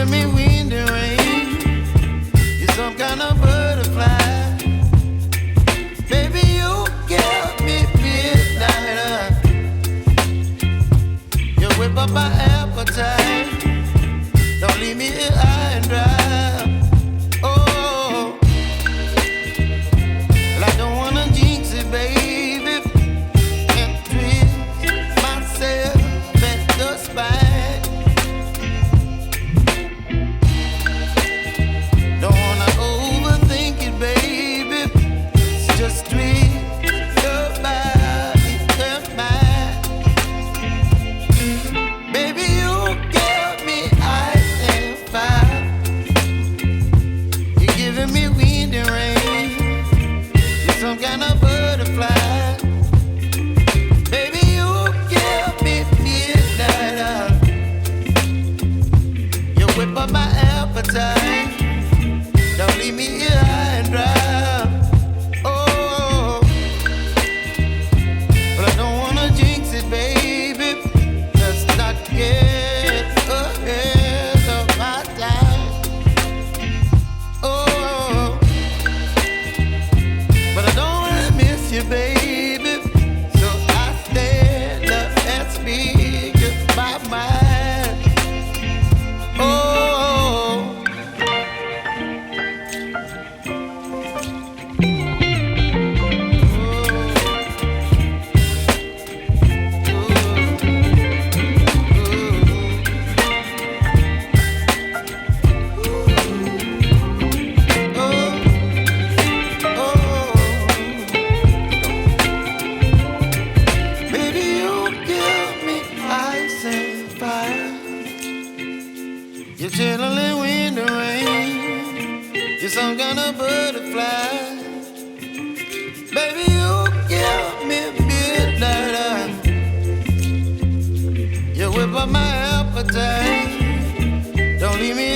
giving me wind and rain. You're some kind of butterfly. Baby, you give me midnight. You whip up my appetite. Don't leave me here high and dry. Oh, well, I don't wanna jinx it, baby, and twist myself at the spine. Don't wanna overthink it, baby. It's just twist your body and mine. Baby, you give me ice and fire. You're giving me wind and rain. You're some kind of butterfly. Baby, you give me midnight. You whip up my appetite. Don't leave me here high and dry. Oh, but I don't wanna jinx it, baby. Let's not get ahead of my time. Oh, but I don't wanna miss you, baby. So I stand up and speak my mind. Oh. Baby, you give me ice and fire. You're chilling wind and rain. You're some kind of butterfly. Baby, you give me midnight. You whip up my appetite. Don't leave me